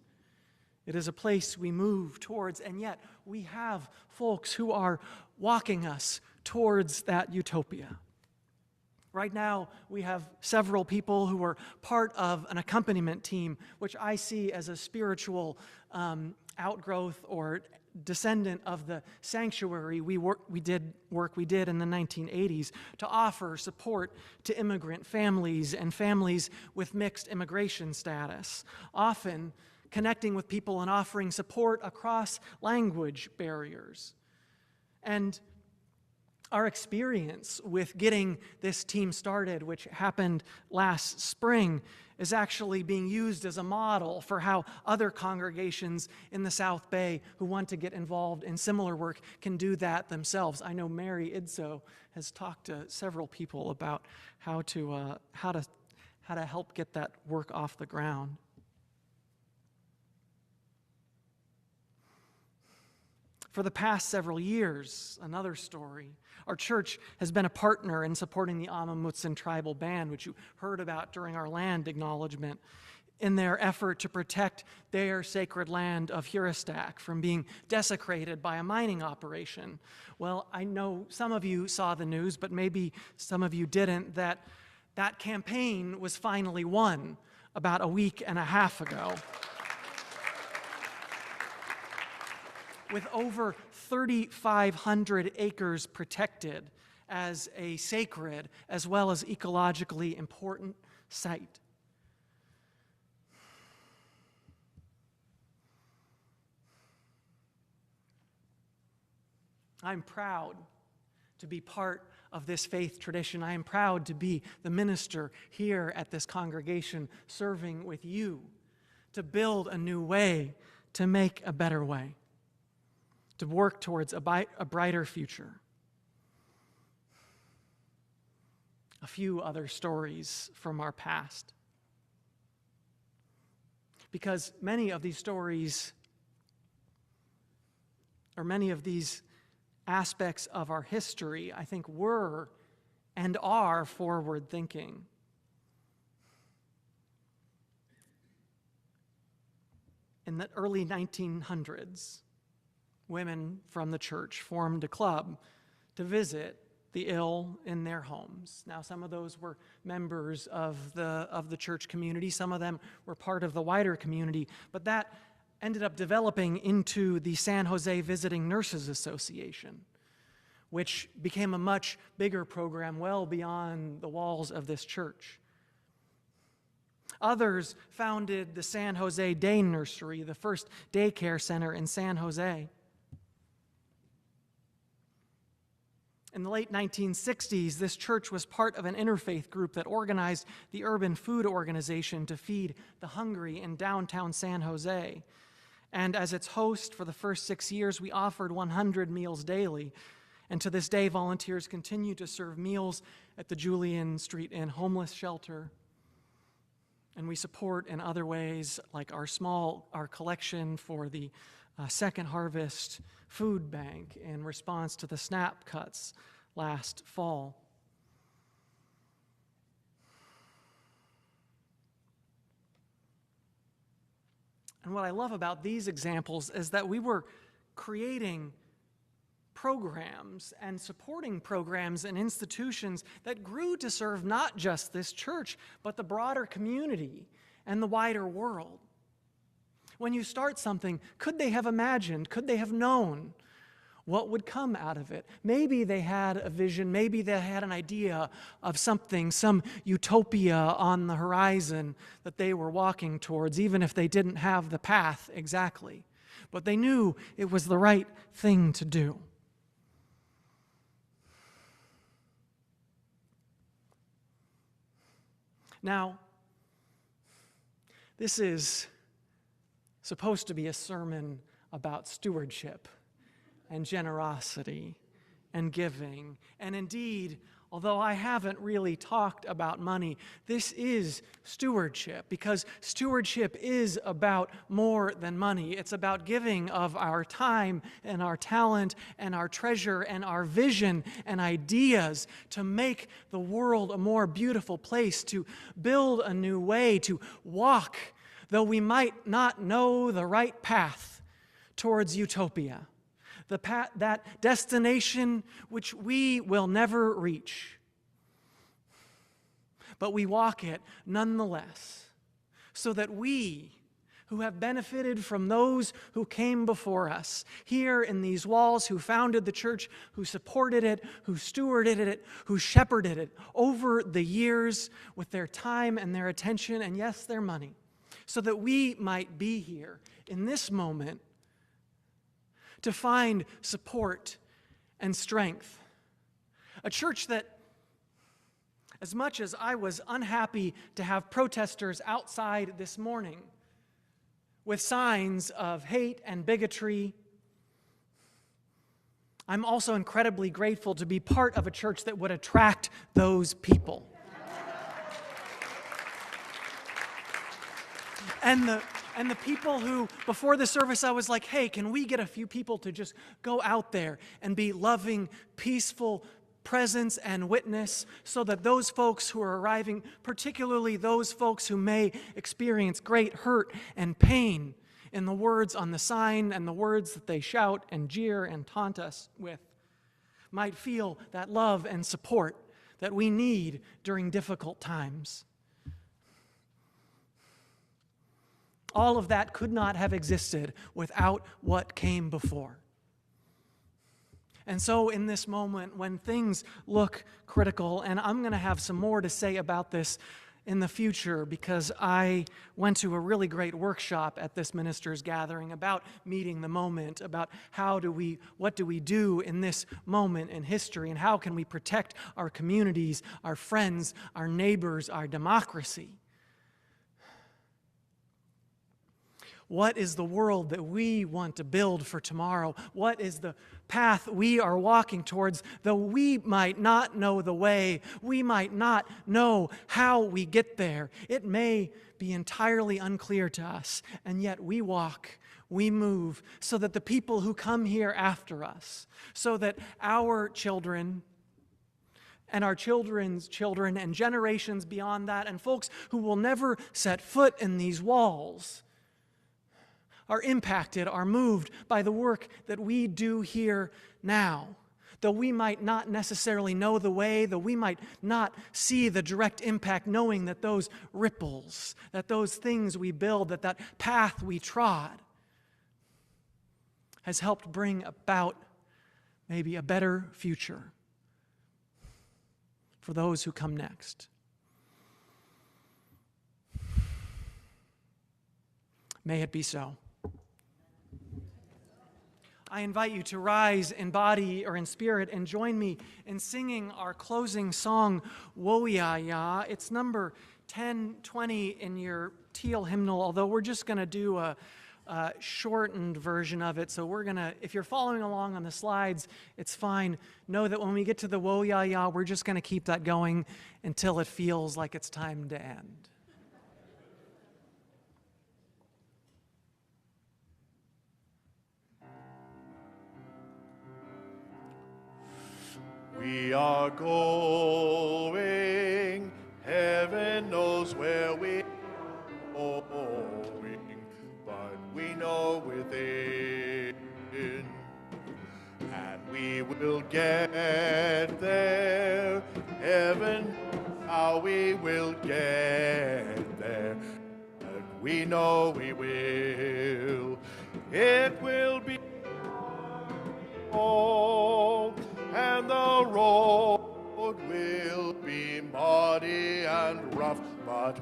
It is a place we move towards, and yet we have folks who are walking us towards that utopia. Right now, we have several people who are part of an accompaniment team, which I see as a spiritual outgrowth or descendant of the sanctuary we did in the 1980s to offer support to immigrant families and families with mixed immigration status, often connecting with people and offering support across language barriers. And our experience with getting this team started, which happened last spring, is actually being used as a model for how other congregations in the South Bay who want to get involved in similar work can do that themselves. I know Mary Idso has talked to several people about how to help get that work off the ground. For the past several years, another story, our church has been a partner in supporting the Amamutsan tribal band, which you heard about during our land acknowledgement, in their effort to protect their sacred land of Huristak from being desecrated by a mining operation. Well, I know some of you saw the news, but maybe some of you didn't, that campaign was finally won about a week and a half ago. With over 3,500 acres protected as a sacred as well as ecologically important site. I'm proud to be part of this faith tradition. I am proud to be the minister here at this congregation, serving with you to build a new way, to make a better way, to work towards a brighter future. A few other stories from our past. Because many of these stories, or many of these aspects of our history, I think were and are forward-thinking. In the early 1900s, women from the church formed a club to visit the ill in their homes. Now, some of those were members of the church community. Some of them were part of the wider community, but that ended up developing into the San Jose Visiting Nurses Association, which became a much bigger program well beyond the walls of this church. Others founded the San Jose Day Nursery, the first daycare center in San Jose. In the late 1960s, this church was part of an interfaith group that organized the Urban Food Organization to feed the hungry in downtown San Jose. And as its host for the first 6 years, we offered 100 meals daily. And to this day, volunteers continue to serve meals at the Julian Street Inn homeless shelter. And we support in other ways, like our collection for the Second Harvest Food Bank in response to the SNAP cuts last fall. And what I love about these examples is that we were creating programs and supporting programs and institutions that grew to serve not just this church, but the broader community and the wider world. When you start something, could they have imagined, could they have known what would come out of it? Maybe they had a vision, maybe they had an idea of something, some utopia on the horizon that they were walking towards, even if they didn't have the path exactly. But they knew it was the right thing to do. Now, this is supposed to be a sermon about stewardship and generosity and giving. And indeed, although I haven't really talked about money, this is stewardship, because stewardship is about more than money. It's about giving of our time and our talent and our treasure and our vision and ideas to make the world a more beautiful place, to build a new way, to walk, though we might not know the right path towards utopia. The path, that destination which we will never reach. But we walk it nonetheless, so that we, who have benefited from those who came before us, here in these walls, who founded the church, who supported it, who stewarded it, who shepherded it over the years with their time and their attention, and yes, their money, so that we might be here in this moment to find support and strength. A church that, as much as I was unhappy to have protesters outside this morning with signs of hate and bigotry, I'm also incredibly grateful to be part of a church that would attract those people. And the people who, before the service, I was like, hey, can we get a few people to just go out there and be loving, peaceful presence and witness, so that those folks who are arriving, particularly those folks who may experience great hurt and pain in the words on the sign and the words that they shout and jeer and taunt us with, might feel that love and support that we need during difficult times. All of that could not have existed without what came before. And so in this moment, when things look critical, and I'm going to have some more to say about this in the future, because I went to a really great workshop at this ministers' gathering about meeting the moment, about what do we do in this moment in history, and how can we protect our communities, our friends, our neighbors, our democracy. What is the world that we want to build for tomorrow? What is the path we are walking towards? Though we might not know the way, we might not know how we get there. It may be entirely unclear to us, and yet we walk, we move, so that the people who come here after us, so that our children and our children's children and generations beyond that, and folks who will never set foot in these walls, are impacted, are moved by the work that we do here now. Though we might not necessarily know the way, though we might not see the direct impact, knowing that those ripples, that those things we build, that path we trod has helped bring about maybe a better future for those who come next. May it be so. I invite you to rise in body or in spirit and join me in singing our closing song, Wo-Ya-Ya. It's number 1020 in your teal hymnal, although we're just going to do a shortened version of it. So we're going to, if you're following along on the slides, it's fine. Know that when we get to the Wo-Ya-Ya, we're just going to keep that going until it feels like it's time to end. We are going, heaven knows where we're going, but we know within, and we will get there. Heaven, how we will get there, and we know we will. It will be all, and the road will be muddy and rough, but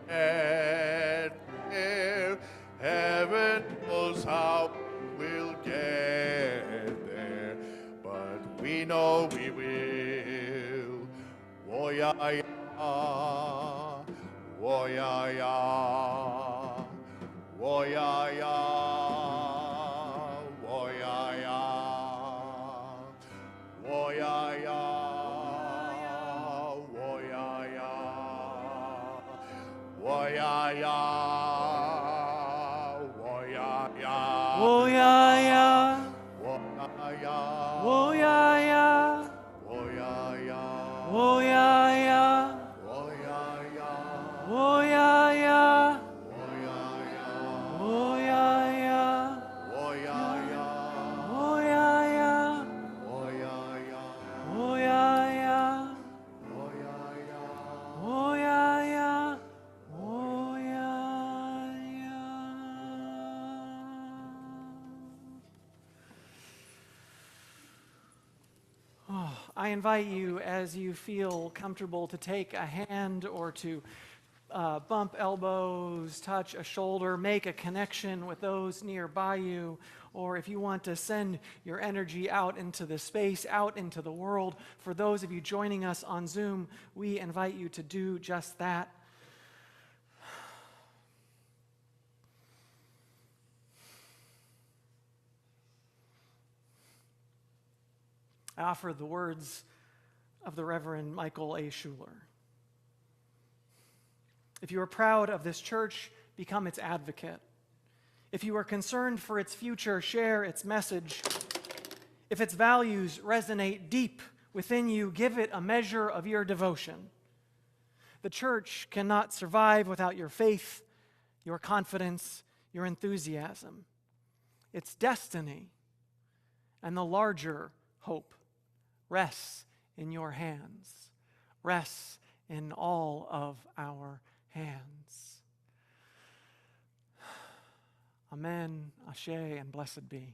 get there. Heaven knows how we'll get there, but we know we will. Wo-ya-ya, wo-ya-ya, wo-ya-ya. Wo-ya-ya, wo-ya-ya, wo-ya-ya, wo-ya-ya, Wo-ya-ya, wo-ya-ya, wo-ya-ya, wo-ya-ya, wo-ya-ya, wo-ya-ya, wo-ya-ya, wo-ya-ya, wo-ya-ya, wo-ya-ya, wo-ya-ya, wo-ya-ya, wo-ya-ya, wo-ya-ya. wo-ya-ya, wo-ya-ya. I invite you, as you feel comfortable, to take a hand or to bump elbows, touch a shoulder, make a connection with those nearby you, or if you want to send your energy out into the space, out into the world. For those of you joining us on Zoom, we invite you to do just that. I offer the words of the Reverend Michael A. Schuler. If you are proud of this church, become its advocate. If you are concerned for its future, share its message. If its values resonate deep within you, give it a measure of your devotion. The church cannot survive without your faith, your confidence, your enthusiasm. Its destiny and the larger hope rests in your hands, rests in all of our hands. Amen, Ashe, and blessed be.